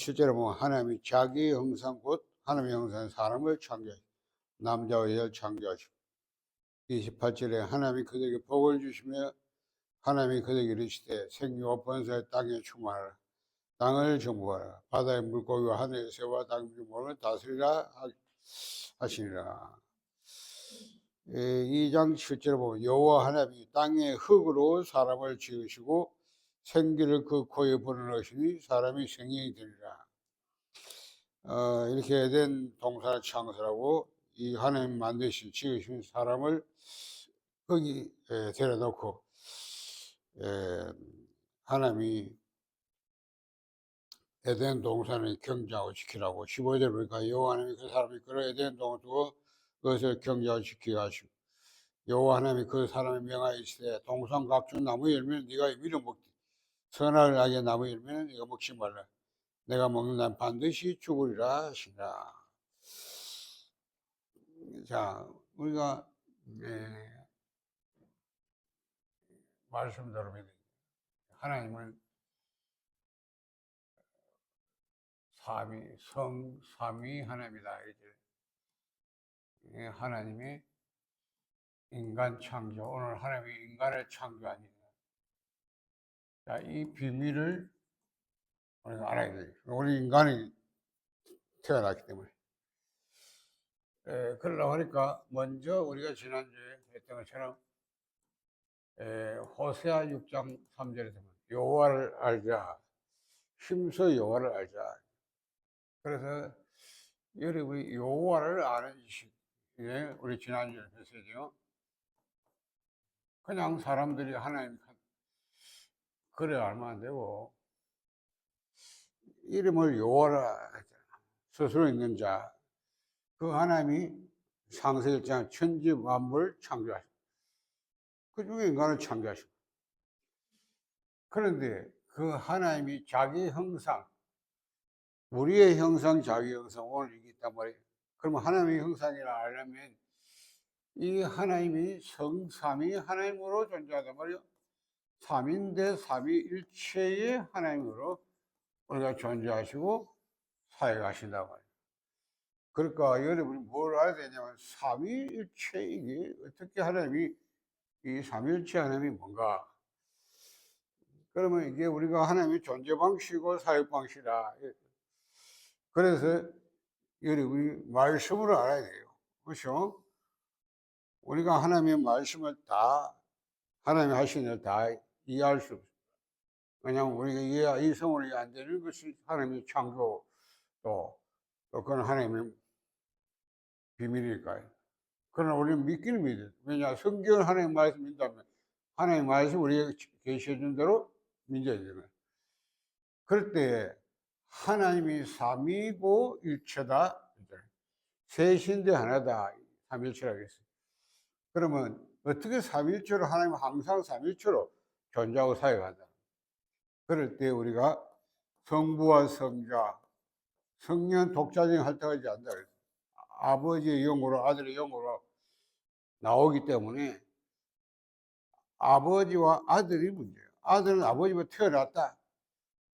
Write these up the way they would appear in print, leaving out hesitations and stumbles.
실제로 보면 하나님이 자기 형상 곧 하나님의 형상 사람을 창조하시고 남자와 여자를 창조하시고 28절에 하나님이 그들에게 복을 주시며 하나님이 그들에게 이르시되 생기와 번성의 땅에 충만하라 땅을 정복하라 바다의 물고기와 하늘의 새와 땅의 모를 다스리라 하시니라. 2장 7절에 보면 여호와 하나님이 땅의 흙으로 사람을 지으시고 생기를 그 코에 불어넣으시니 사람이 생명이 되리라. 이렇게 된 동산을 창설하고 이 하나님 만드신 지으신 사람을 거기 데려 놓고 하나님이 에덴 동산을 경작을 지키라고 15절 보니까 여호와 하나님이 그 사람을 이끌어 에덴 동을 두고 그것을 경작을 지키게 하시고 여호와 하나님이 그 사람을 명하시되 동산 각종 나무 열매는 네가 임의로 먹되 선악을 알게 나무 열매는 네가 먹지 말라 내가 먹는 난 반드시 죽으리라 하시라. 자, 우리가 말씀대로 하나님은 삼위 하나님이다. 이제 하나님의 인간 창조, 오늘 하나님이 인간을 창조하니 자, 이 비밀을 우리가 알아야 돼요. 우리 인간이 태어났기 때문에. 그러려고 하니까 먼저 우리가 지난주에 했던 것처럼 호세아 6장 3절에 보면 여호와를 알자, 힘써 여호와를 알자. 그래서 여러분이 여호와를 아는 지식, 우리 지난주에 했었죠. 그냥 사람들이 하나님 그래 알면 안 되고 이름을 여호와라 스스로 있는 자, 그 하나님이 창세일장 천지 만물을 창조하시고 그 중에 인간을 창조하시고 그런데 그 하나님이 자기 형상 우리의 형상 자기 형상 오늘 이게 있단 말이에요. 그러면 하나님의 형상이라 알려면 이 하나님이 성삼위 하나님으로 존재하단 말이에요. 삼인대 삼위일체의 하나님으로 우리가 존재하시고 사역하신다고 말이에요. 그러니까 여러분이 뭘 알아야 되냐면 삼위일체 이게 어떻게 하나님이 이 삼위일체 하나님이 뭔가 그러면 이게 우리가 하나님의 존재 방식이고 사역 방식이라 그래서 여러분이 말씀으로 알아야 돼요. 그렇죠? 우리가 하나님의 말씀을 다 하나님이 하신 일 다 이해할 수 없어요. 왜냐하면 우리가 이 성으로 이해 안 되는 것이 하나님의 창조 또 그건 하나님의 비밀일까요? 그러나 우리는 믿기는 믿어요. 왜냐 성경을 하나님 말씀 믿다면 하나님 말씀 우리에게 계시해 준 대로 믿어야 되는 그럴 때 하나님이 삼위고 일체다. 셋인데 하나다. 삼일체라고 했어요. 그러면 어떻게 삼일체로 하나님은 항상 삼일체로 존재하고 사역한다. 그럴 때 우리가 성부와 성자, 성령 독자적인 활동하지 않는다. 아버지의 영으로 아들의 영으로 나오기 때문에 아버지와 아들이 문제예요. 아들은 아버지가 태어났다.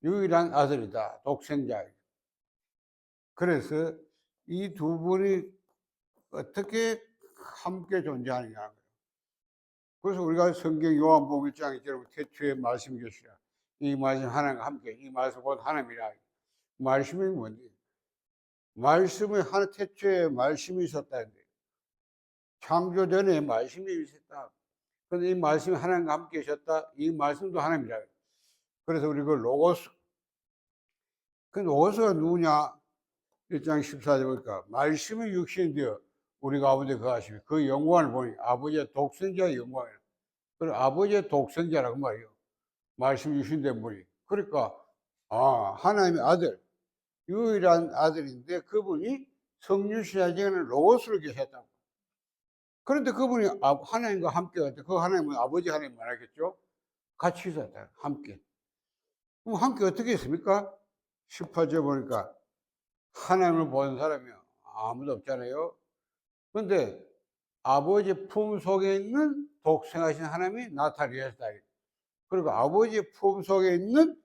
유일한 아들이다. 독생자. 그래서 이 두 분이 어떻게 함께 존재하느냐. 그래서 우리가 성경 요한복음 1장에 여러분 태초에 말씀이 계시라. 이 말씀 하나님과 함께 이 말씀 곧 하나님이라. 말씀이 뭔지. 말씀이 하나 태초에 말씀이 있었다는데 창조 전에 말씀이 있었다. 그런데 이 말씀이 하나님과 함께 계셨다. 이 말씀도 하나님이라. 그래서 우리 그 로고스. 그 로고스가 누구냐? 1장 14절 보니까 말씀이 육신이 되어 우리 가운데 거하시며 그 영광을 보니 아버지의 독생자의 영광이라. 그 아버지의 독생자라고 말이에요. 말씀이 육신된 분이. 그러니까 하나님의 아들, 유일한 아들인데 그분이 성육신하지는 로고스로 계셨다고. 그런데 그분이 하나님과 함께 갔다. 그 하나님은 아버지 하나님 말하겠죠? 같이 있었다. 함께. 그럼 함께 어떻게 했습니까? 18절 보니까 하나님을 본 사람이 아무도 없잖아요. 그런데 아버지 품 속에 있는 독생하신 하나님이 나타나셨다. 그리고 아버지 품 속에 있는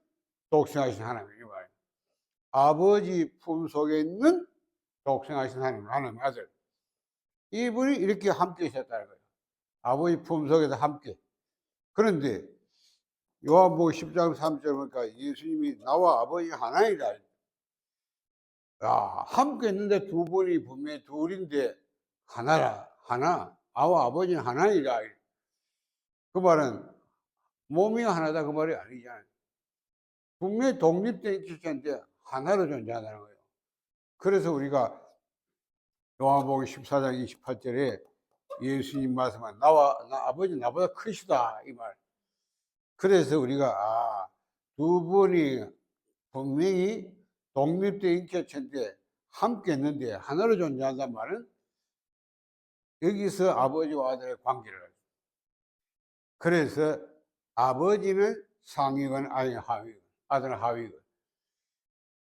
독생하신 하나님이 말이에요. 아버지 품 속에 있는 독생하신 하나님 아들. 이분이 이렇게 함께 있었다는 거예요. 아버지 품 속에서 함께. 그런데 요한복음 10장 3절 보니까 예수님이 나와 아버지 하나이다. 야, 함께 있는데 두 분이 분명히 둘인데 하나라, 하나. 아와 아버지는 하나이다. 그 말은 몸이 하나다 그 말이 아니잖아요. 분명히 독립된 기체인데 하나로 존재한다는 거예요. 그래서 우리가 요한복음 14장 28절에 예수님 말씀은 아버지 나보다 크시다 이 말. 그래서 우리가 두 분이 분명히 독립된 개체인데 함께 있는데 하나로 존재한다는 말은 여기서 아버지와 아들의 관계를. 그래서 아버지는 상위건 아니 하위건, 아들은 하위건.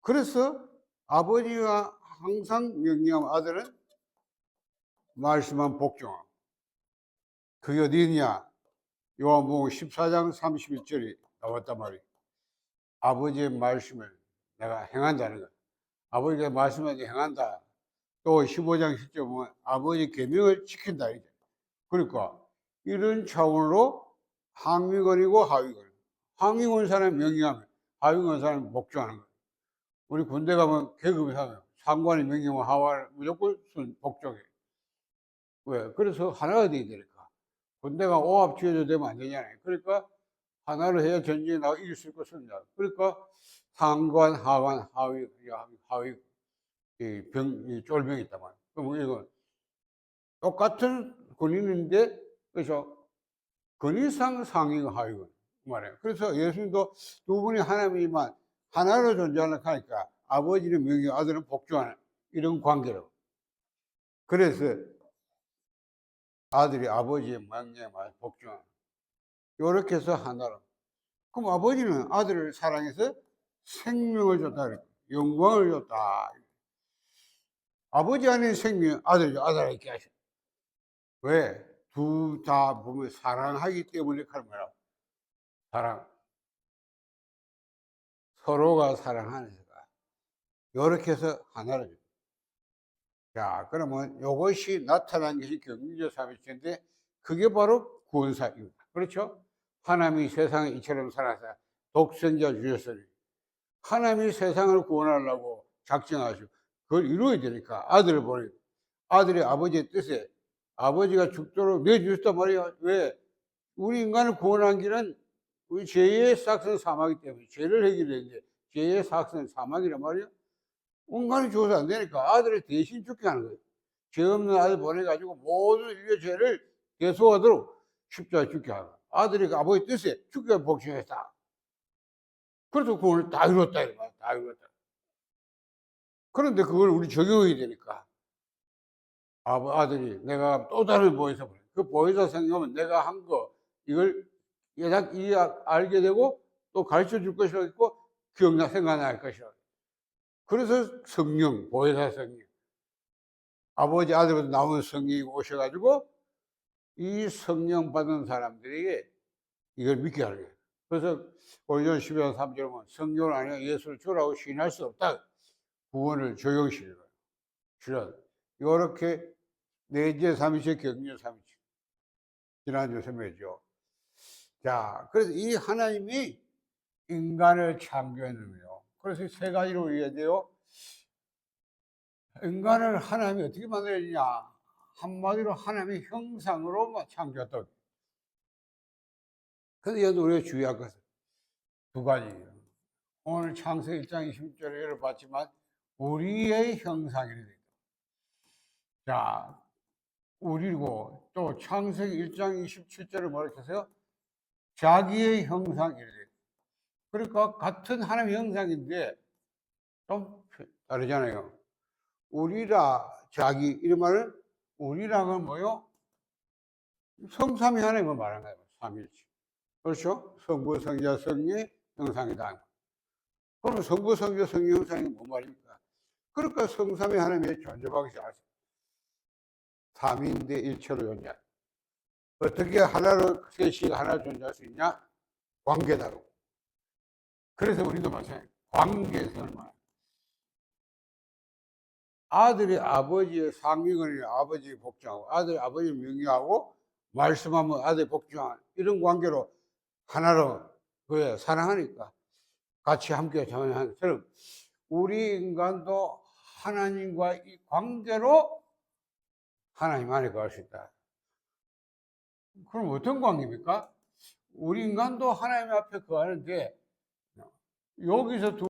그래서 아버지가 항상 명령하면 아들은 말씀만 복종하고. 그게 어디 있냐? 요한복음 14장 31절이 나왔단 말이에요. 아버지의 말씀을 내가 행한다는 것. 아버지가 말씀을 행한다. 또 15장 10절 보면 아버지 계명을 지킨다. 그러니까 이런 차원으로 상위권이고 하위권. 상위권 사람 명령하면 하위권 사람 복종하는 거예요. 우리 군대 가면 계급이 하면 상관이 명령하면 하와 무조건 복종해. 왜? 그래서 하나가 돼야 되니까. 군대가 오합지어도 되면 안 되잖아요. 그러니까 하나로 해야 전쟁에 나가 이길 수 있고 습니다. 그러니까 상관, 하관, 하위, 이 쫄병이 있단 말이에요. 그럼 이거 똑같은 군인인데, 그래서 근위상 상위가 하위가 말이에요. 그래서 예수님도 두 분이 하나님이지만 하나로 존재하는 하니까 아버지는 명령, 아들은 복종하는 이런 관계로. 그래서 아들이 아버지의 명령에 복종하는. 이렇게 해서 하나로. 그럼 아버지는 아들을 사랑해서 생명을 줬다. 영광을 줬다. 아버지 안에 생명, 아들에게 하셔. 왜? 둘 다 보면 사랑하기 때문에 그런 거라고. 사랑. 서로가 사랑하니까. 이렇게 해서 하나를 줘. 자, 그러면 이것이 나타난 것이 경륜적 삼위일체인데 그게 바로 구원사입니다. 그렇죠? 하나님이 세상에 이처럼 살아서 독생자 주셨으니 하나님이 세상을 구원하려고 작정하시고 그걸 이루어야 되니까 아들을 보내고 아들이 아버지의 뜻에 아버지가 죽도록 내주셨단 말이야. 왜? 우리 인간을 구원한 길은 우리 죄의 삭은 사망이기 때문에 죄를 해결했는데 죄의 삭은 사망이란 말이야. 인간이 죽어서 안 되니까 아들을 대신 죽게 하는 거예요. 죄 없는 아들 보내가지고 모든 인류의 죄를 대속하도록 십자가에 죽게 하는 거예요. 아들이 아버지 뜻에 죽게 복싱했다. 그래서 구원을 다 이뤘다. 다 이뤘다. 그런데 그걸 우리 적용해야 되니까 아들이 내가 또 다른 보혜사 보내. 그 보혜사 생각하면 내가 한 거 이걸 알게 되고 또 가르쳐 줄 것이라 있고 생각날 것이라. 그래서 성령, 보혜사 성령. 아버지 아들부터 나온 성령이 오셔가지고 이 성령 받은 사람들에게 이걸 믿게 하는 거예요. 그래서 고린도전 12장 3절에 보면 성령을 아니면 예수를 주라고 시인할 수 없다. 구원을 적용시키는 거예요. 실은 이렇게 내재 삼위체, 경륜 삼위체. 지난주 설명했죠. 자, 그래서 이 하나님이 인간을 창조했는데요. 그래서 세 가지로 이해해야 돼요. 인간을 하나님이 어떻게 만들었냐? 한마디로 하나님의 형상으로 창조했다. 근데 여기서 우리가 주의할 것은 두 가지예요. 오늘 창세기 1장 20절에 열어봤지만 우리의 형상이래. 자, 우리고 또 창세기 1장 27절을 뭐라고 했어요? 자기의 형상이래. 그러니까 같은 하나님의 형상인데 좀 다르잖아요. 우리라 자기 이런 말은 우리랑은 뭐요? 성삼위 하나님을 말하는 거예요. 삼위일체. 그렇죠? 성부, 성자, 성령의 형상이다. 그러면 성부, 성자, 성령 형상이 뭔 말입니까? 그러니까 성삼위 하나님의 존재 방식이 아세요. 삼위인데 일체로 존재. 어떻게 하나로 셋이 하나 존재할 수 있냐? 관계다로. 그래서 우리도 마찬가지예요. 관계에서 얼마나. 아들이 아버지의 상위권이 아버지 복종하고 아들이 아버지 명예하고 말씀하면 아들이 복종하는 이런 관계로 하나로 그래 사랑하니까 같이 함께 전하는 것처럼 우리 인간도 하나님과 이 관계로 하나님 안에 갈 수 있다. 그럼 어떤 관계입니까? 우리 인간도 하나님 앞에 거하는데 여기서 두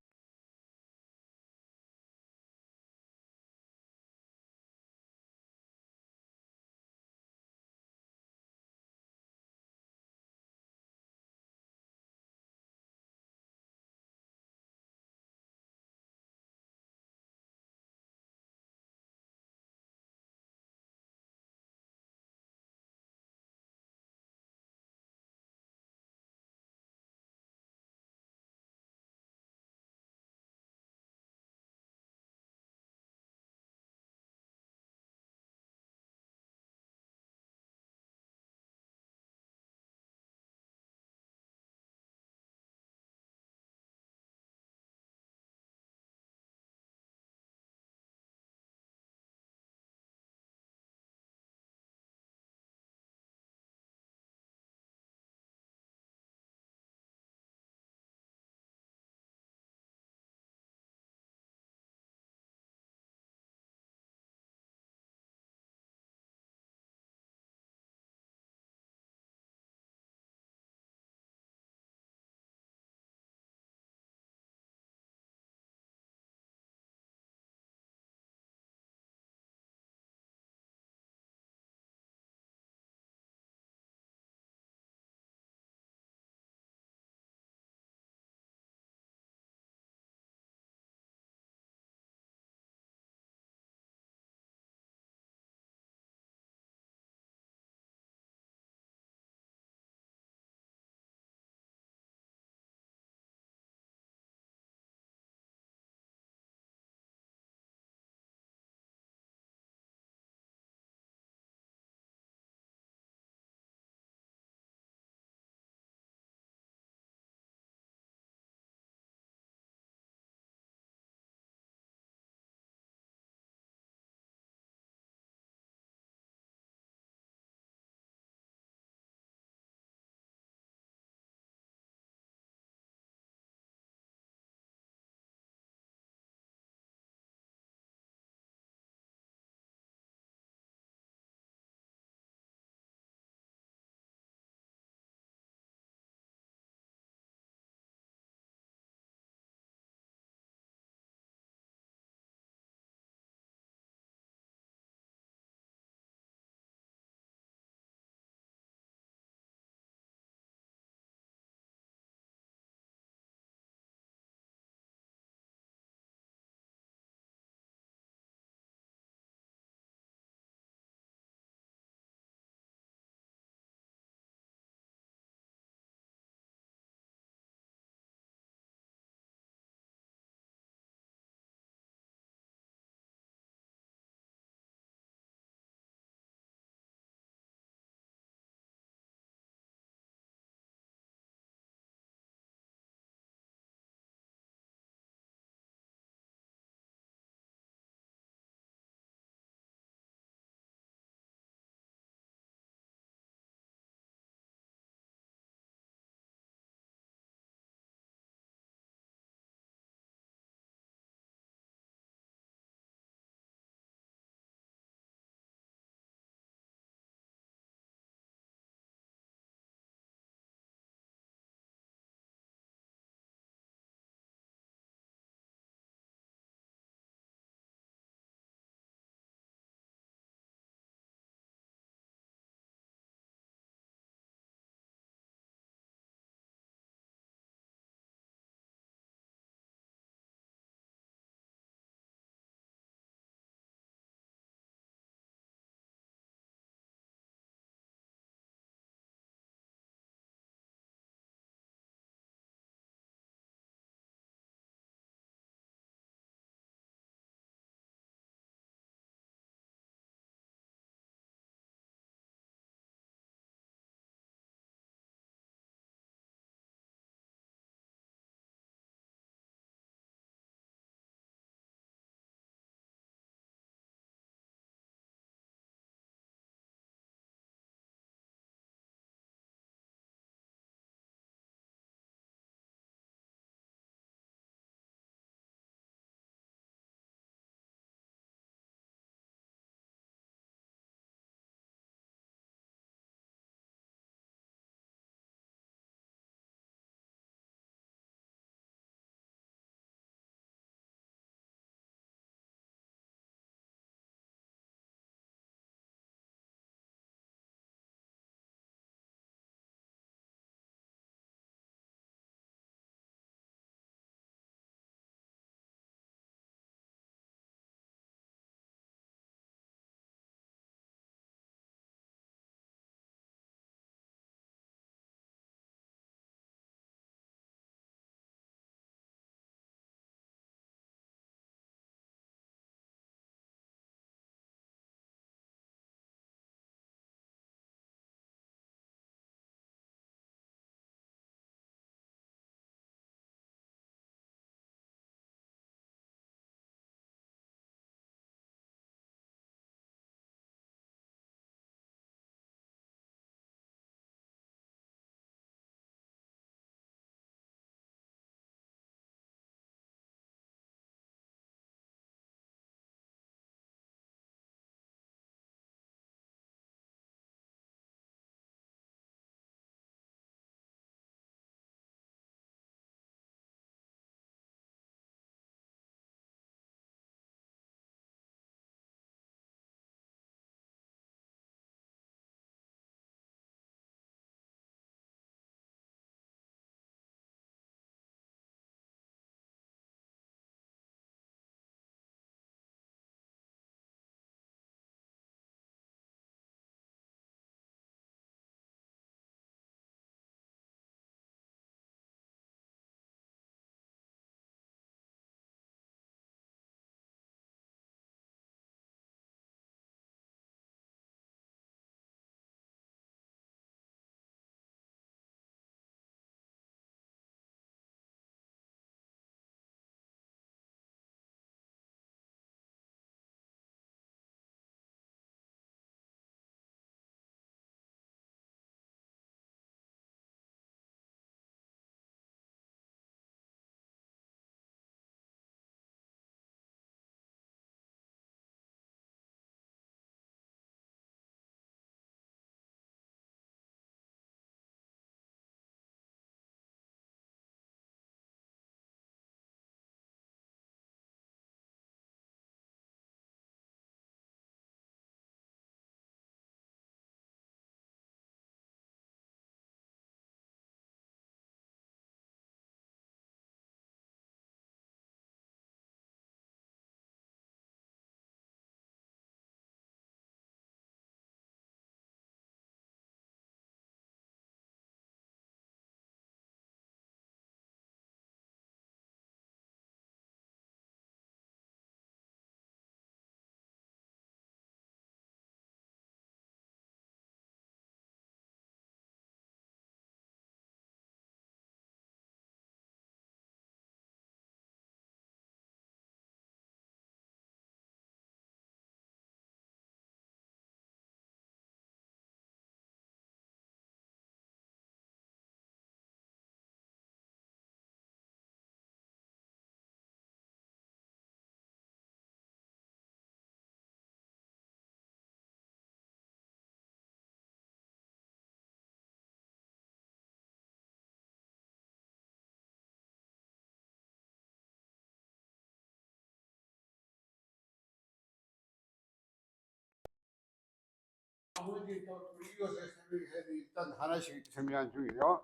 우리 또 이것에 설명해야 돼. 일단 하나씩 설명한 중이요.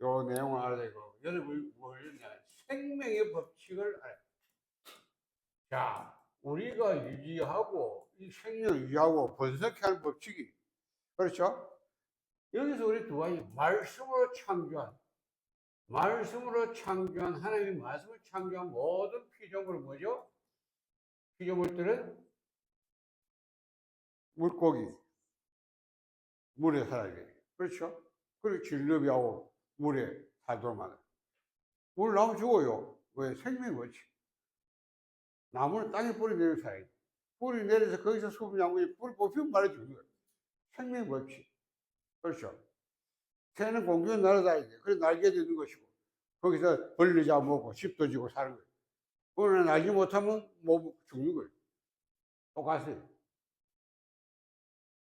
요 내용을 알아야 되고, 여러분 뭘 했냐? 생명의 법칙을 알아야 돼. 자, 우리가 유지하고 이 생명을 유지하고 번성하는 법칙이 그렇죠? 여기서 우리 두 가지 말씀으로 창조한 하나님의 말씀을 창조한 모든 피조물 뭐죠? 피조물들은 물고기, 물에 살아야 돼. 그렇죠? 그리고 진흙이하고 물에 살도록 만들어. 물 나오면 죽어요. 왜? 생명이 뭐지? 나무는 땅에 뿌리 내려서 살아야 돼. 뿌리 내려서 거기서 수분 나무에 뿌리 뽑히면 말해 주는 거예요. 생명이 뭐지? 그렇죠? 새는 공중에 날아다니야 돼. 그래서 날개도 있는 것이고, 거기서 벌레 잡아먹고, 집도 지고 사는 거예요. 그러나 날지 못하면 뭐 죽는 거예요. 똑같아요.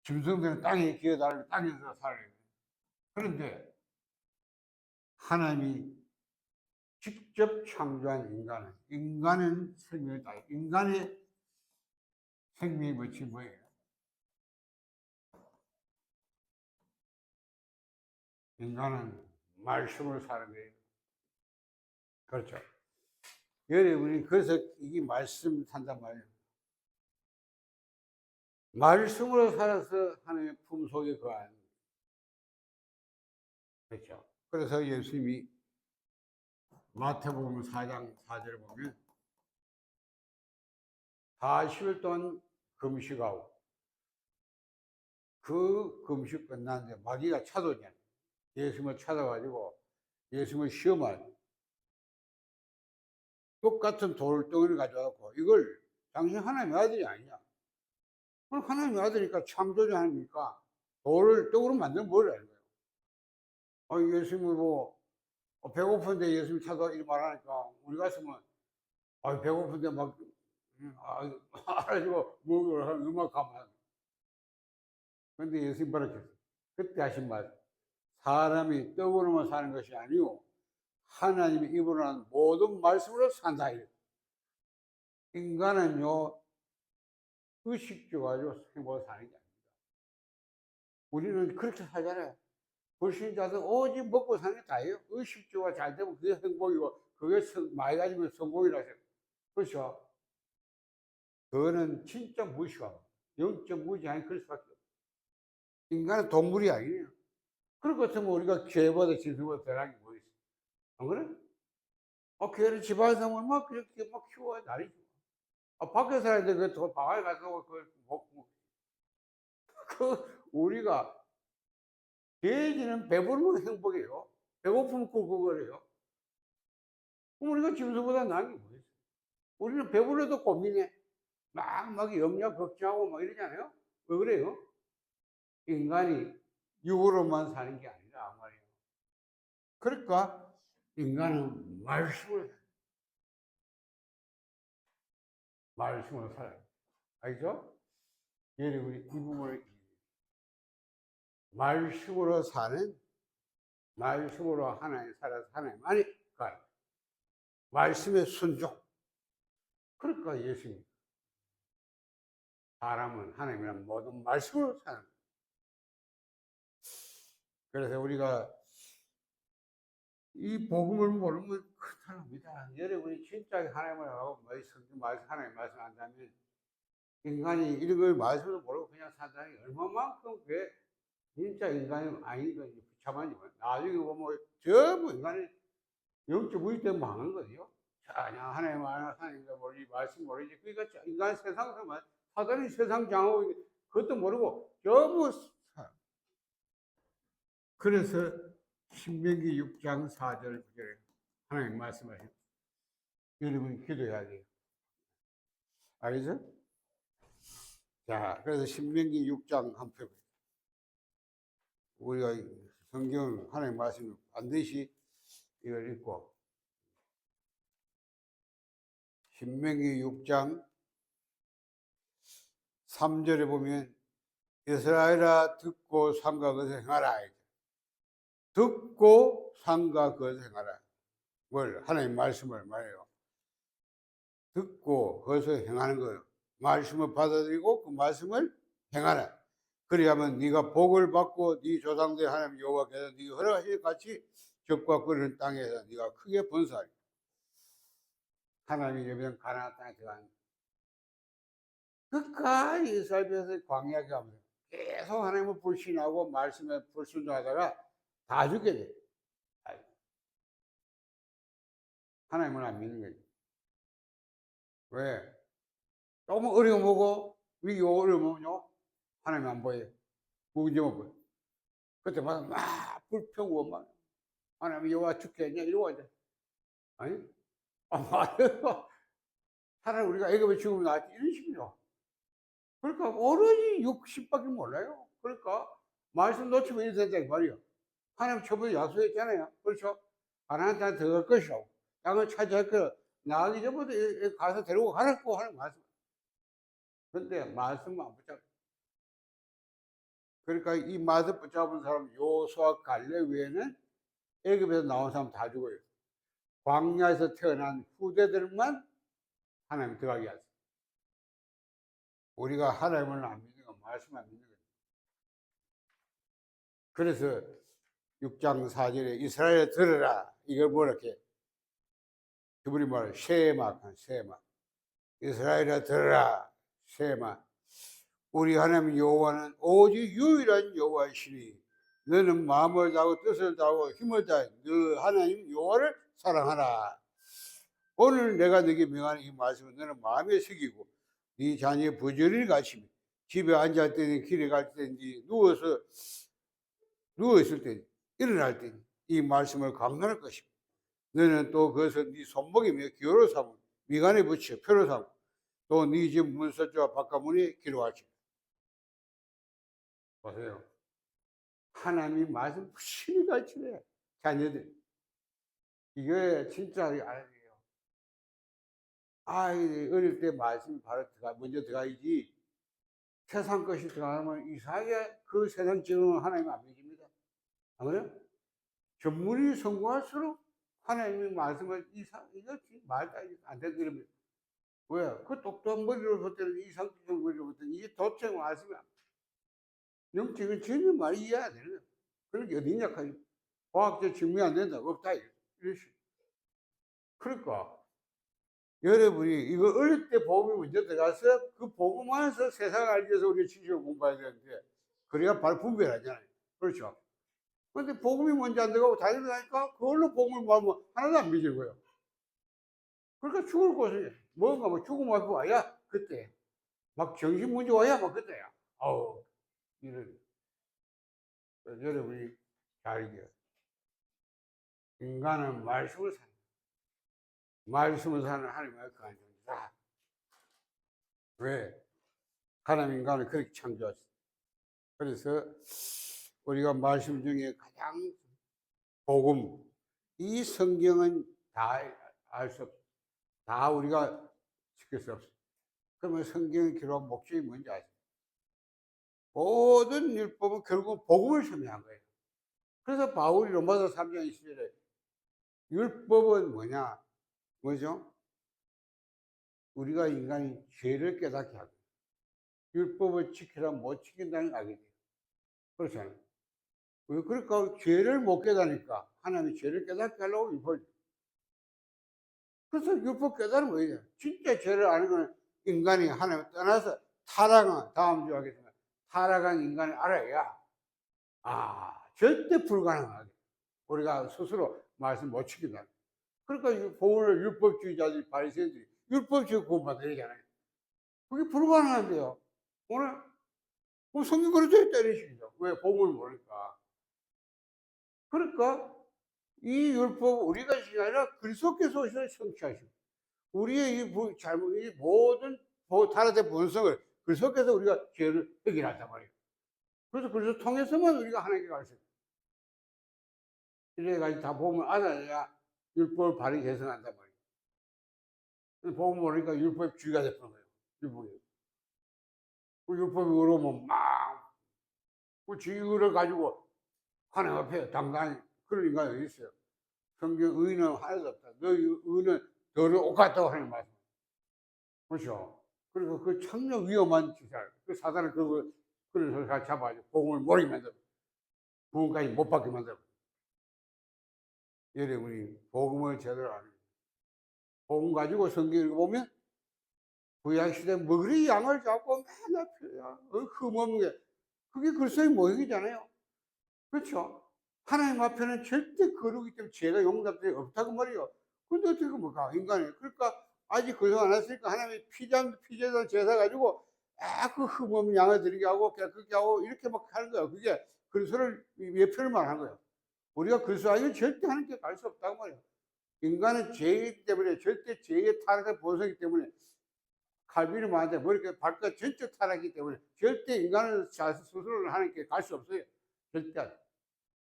짐승들은 땅에 기어다니고 땅에서 살아야 돼. 그런데 하나님이 직접 창조한 인간은 생명이다. 인간의 생명이 뭐예요? 인간은 말씀으로 사는 거예요. 그렇죠. 여러분이 그래서 이게 말씀 산단 말이에요. 말씀으로 살아서 하나님의 품속에 거하는 거예요. 그렇죠. 그래서 예수님이 마태복음 4장 4절을 보면 40일 동안 금식하고 그 금식 끝났는데 마귀가 찾아오잖아요. 예수님을 찾아가지고 예수님을 시험하죠. 똑같은 돌덩이를 가져와서 이걸 당신 하나님의 아들이 아니냐? 그럼 하나님의 아들이니까 창조주 하나님이니까 돌을 떡으로 만들면 뭐라는 거예요? 예수님이 뭐 배고픈데 예수님 찾아와 이 말하니까 우리 같으면 배고픈데 막 알아주고 먹으러 하는 음악 가만. 그런데 예수님 버렸겠어요. 그때 하신 말, 사람이 떡으로만 사는 것이 아니오 하나님이 입으로 한 모든 말씀으로 산다. 인간은요 의식주 가지고 생活 사는 게 아닙니다. 우리는 그렇게 살잖아요. 불신자들 오직 먹고 사는 게 다예요. 의식주가 잘 되면 그게 행복이고 그게 많이 가지면 성공이라 해요. 그렇죠? 그거는 진짜 무시하고 영적 무지하니 그럴 수밖에 없어요. 인간은 동물이 아니에요. 그럴 것 같으면 우리가 죄보다 진수보다 덜한 게 뭐 있어? 안 그래? 걔를 집안에서 얼마나 그렇게 막 키워야 날이죠. 밖에 살아야 돼. 그 방에 가서 그걸 먹고. 우리가 돼지는 배부르면 행복해요. 배고프면 그거래요. 그럼 우리가 짐승보다 나은 게 뭐겠어요? 우리는 배불러도 고민해. 막 염려, 걱정하고 막 이러잖아요? 왜 그래요? 인간이 육으로만 사는 게 아니라 말이에요. 그러니까 인간은 말씀으로 살아요. 알죠? 여러분이 이 부분을 말씀으로 사는, 말씀으로 하나님 살아서 하나님만이 가요. 말씀의 순종. 그러니까 예수님. 사람은 하나님이란 모든 말씀으로 사는 거예요. 그래서 우리가 이 복음을 모르면 큰일납니다. 여러분이 진짜 하나님을 하고 하나님 말씀 한다면 인간이 이런 걸 말씀을 모르고 그냥 산다는 게 얼마만큼 그게 진짜 인간이 아닌 건지 비참한지 나중에 보면 전부 인간이 영적 무의 때문에 망한 거죠. 전혀 하나님 하나님도 모르지 말씀 모르지. 그러니까 인간 세상에서만 사단이 세상 장하고 그것도 모르고 전부 그래서 신명기 6장 4절 9절에 하나님 말씀하시고 여러분 기도해야 돼요. 알겠죠? 자, 그래서 신명기 6장 한 편. 우리가 성경 하나님 말씀을 반드시 이걸 읽고 신명기 6장 3절에 보면 이스라엘아 듣고 삼가 그것을 행하라. 듣고 삼가 그것을 행하라. 뭘? 하나님 말씀을 말해요. 듣고 그것을 행하는 거예요. 말씀을 받아들이고 그 말씀을 행하라. 그래야만 네가 복을 받고 네 조상들 하나님 여호와께서 네가 허락하신 같이 적과 끓는 땅에서 네가 크게 번성하리. 하나님이 예비한 가나안 땅에 들어가는 끝까지 이스라엘 백성이 광야에 가면서 계속 하나님을 불신하고 말씀에 불순종하다가 다 죽게 돼. 하나님을 안 믿는 거지. 왜? 조금 어려움 오고 위기 어려움 오면요 하나님 안 보여요. 문제만 보여. 그때마다 막 불평고 막 하나님 여호와 죽겠냐 이러고 이제 아니 말해요. 차라리 우리가 애굽에 죽으면 낫지 이런 식이죠. 그러니까 오로지 60밖에 몰라요. 그러니까 말씀 놓치면 이렇게 된다 말이요. 하나님 처음에 약속했잖아요. 그렇죠? 가나안 땅에 들어갈 것이라고. 땅을 차지할 거 나가기 전부터 가서 데리고 가라고 하는 말씀. 근데 말씀 안 붙잡. 그러니까 이 말씀 붙잡은 사람 요수와 갈렙 외에는 애굽에서 나온 사람 다 죽어요. 광야에서 태어난 후대들만 하나님 들어가게 하세요. 우리가 하나님을 안 믿는 건 말씀 안 믿는 거예요. 그래서 6장 4절에 이스라엘에 들으라. 이걸 뭐렇게 그분이 말해 쉐마 쉐마 이스라엘에 들으라 쉐마 우리 하나님 여호와는 오직 유일한 여호와이시니 너는 마음을 다하고 뜻을 다하고 힘을 다해 너 하나님 여호와를 사랑하라. 오늘 내가 너에게 명하는 이 말씀은 너는 마음에 새기고 네 자녀의 부지런히 가시며 집에 앉을 때니 길에 갈 때인지 누워있을 때니 일어날 때니 이 말씀을 강론할 것이고 너는 또 그것을 네 손목이며 기호로 삼고 미간에 붙여 표로 삼고 또 네 집 문서조와 바깥문에 기록하시고. 보세요. 하나님이 말씀 열심히 가르치네. 자녀들. 이게 진짜 알아야 돼요. 아이 어릴 때 말씀이 바로 먼저 들어가야지. 세상 것이 들어가면 이상하게 그 세상 지금은 하나님 안 믿습니다. 안 그래요? 전문이 성공할수록 하나님의 말씀을 이거 말도 안 되는 이름이에요. 왜? 그 똑똑한 머리로 볼 때는 이상적인 머리로 볼 때는 이게 도대체 말씀이 영적인 전혀 말이 이해 안 되는 거예요. 그러니까 어디 약하지? 과학적 증명이 안 된다. 없다. 이러시. 그러니까 여러분이 이거 어릴 때 복음이 먼저 들어가서 그 복음 안에서 세상을 알기 위해서 우리가 지식을 공부해야 되는데 그래야 바로 분별하잖아요. 그렇죠? 근데 복음이 먼저 안 들어가고 다른 거니까 그걸로 복음을 말하면 하나도 안 믿을 거예요. 그러니까 죽을 곳이 뭔가 뭐 죽음 앞에 와야 그때 막 정신 문제 와야 막 그때야. 아우 이런 여러분이 잘 알게요. 인간은 말씀을 사는 말씀을 사는 하나님의 그 안정이다. 왜? 하나님 인간을 그렇게 창조하셨어요. 그래서 우리가 말씀 중에 가장 복음 이 성경은 다 알 수 없어요. 다 우리가 지킬 수 없어요. 그러면 성경의 기록한 목적이 뭔지 아세요? 모든 율법은 결국 복음을 설명한 거예요. 그래서 바울이 로마서 3장 20절에 율법은 뭐냐? 뭐죠? 우리가 인간이 죄를 깨닫게 하고 율법을 지키라 못 지킨다는 걸 알게 돼요. 그렇잖아요. 왜 그러니까 죄를 못 깨닫으니까 하나님이 죄를 깨닫게 하려고 율법을 그래서 율법 깨달은 거예요. 진짜 죄를 아는 건 인간이 하나님을 떠나서 타락한 다음 주에 하겠습니다. 타락한 인간을 알아야 절대 불가능하게 우리가 스스로 말씀 못 지킨다. 그러니까 보물 율법주의자들 바리새인들이 율법주의 구원받아야 되잖아요. 그게 불가능한데요. 오늘 성경 그렇게 있다 이런 식이죠. 왜 복음을 모르니까. 그러니까 이 율법 우리가 지이 아니라 그리스도께서 오셔서 성취하시고 우리의 이 잘못 이 모든 타락된 본성을 그리스도께서 우리가 죄를 해결한단 말이에요. 그래서 그리스도 통해서만 우리가 하나님께 갈 수 있어요. 이래가지고 다 복음을 알아야 율법을 바르게 개선한단 말이에요. 복음 모르니까 율법주의가 되는 거예요. 율법이. 그 율법이 어려우면 막, 그 지위를 가지고 하나님 앞에 당당히 그런 인간이 어디 있어요. 성경 의인은 하나도 없다. 너 의인은 너를 옷 같다고 하는 말씀. 그렇죠. 그리고 그 참여 위험한 짓을, 그 사단은 그걸 그래서 같이 잡아가지고 복음을 모르게 만들어. 부흥까지 못 받게 만들어. 여러분이 복음을 제대로 아는 복음 가지고 성경 읽어보면 구약 시대 먹으리 양을 잡고 맨날 흠없는 게 그게 그리스도의 모형이잖아요. 그렇죠? 하나님 앞에는 절대 거룩이기 때문에 죄가 용납되지 없다고 말이요. 근데 어떻게 뭐가 인간이 그러니까 아직 거룩 안 했으니까 하나님이 피제단 제사 가지고 그 흠없는 양을 드리게 하고 깨끗게 하고 이렇게 막 하는 거야. 그게 그리스도를 예표를 말하는 거야. 우리가 그리스도 아니면 절대 하나님께 갈 수 없다고 말이야. 인간은 죄이기 때문에 절대 죄의 타락의 본성이기 때문에 칼빈이 말한테 머리끝 발끝 전체 타락이기 때문에 절대 인간은 자신 스스로를 하나님께 갈 수 없어요. 절대.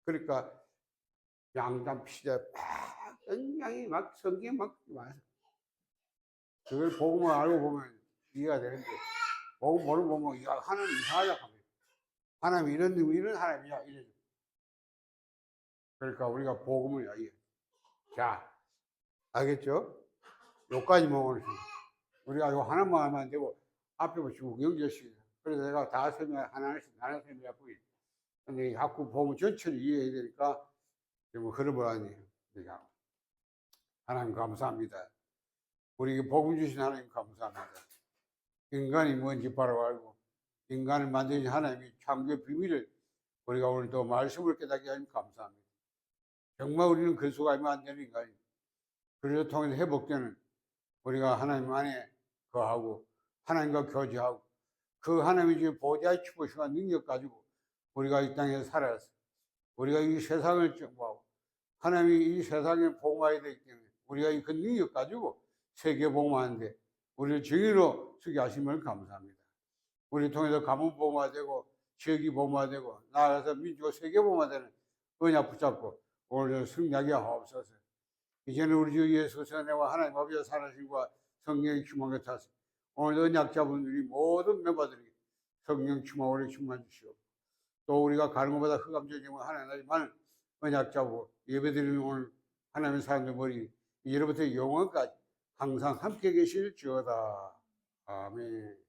그러니까 양담 피자 굉장히 막 성경에 막 많아요. 그걸 복음을 알고 보면 이해가 되는데 복음 모르고 보면 야 하나님 이상하다 합니다. 하나님 이런 하나님이야 이래. 그러니까 우리가 복음을 이해. 자 알겠죠? 여기까지 먹으면 우리가 이거 하나만 하면 안 되고 앞에 보시고 영절식. 그래서 내가 다 설명 하나씩 나눠 설명할 뿐이. 근데 자꾸 복음 전체를 이해해야 되니까 좀 흐름을 아니에요. 그러니까 하나님 감사합니다. 우리에게 복음 주신 하나님 감사합니다. 인간이 뭔지 바로 알고 인간을 만드신 하나님이 창조의 비밀을 우리가 오늘 또 말씀을 깨닫게 하니 감사합니다. 정말 우리는 그리스도가 알면 안 되는 인간입니다. 그리스도 통해서 회복되는 우리가 하나님 안에 거하고 하나님과 교제하고 그 하나님의 지금 보좌의 축복과 능력 가지고 우리가 이 땅에 살아서 우리가 이 세상을 정복하고 하나님이 이 세상에 복음화해야 되기 때문에 우리가 그 능력 가지고 세계 복음화하는데 우리를 증인으로 쓰게 하심을 감사합니다. 우리 통해서 가문 복음화되고 지역이 복음화되고 나아가서 민주가 세계 복음화되는 언약 붙잡고 오늘 승리하게 하옵소서. 이제는 우리 주 예수 선생과 하나님 아버지의 살아심과 성령의 충만을 타서 오늘 언약 잡은 우리 모든 멤버들에게 성령 충만을 충만 주시오. 또 우리가 가는 것보다 흑암적이면 하나님만 언약 잡고 예배드리는 오늘 하나님의 사람들 머리 이제부터 영원까지 항상 함께 계실지어다. 아멘.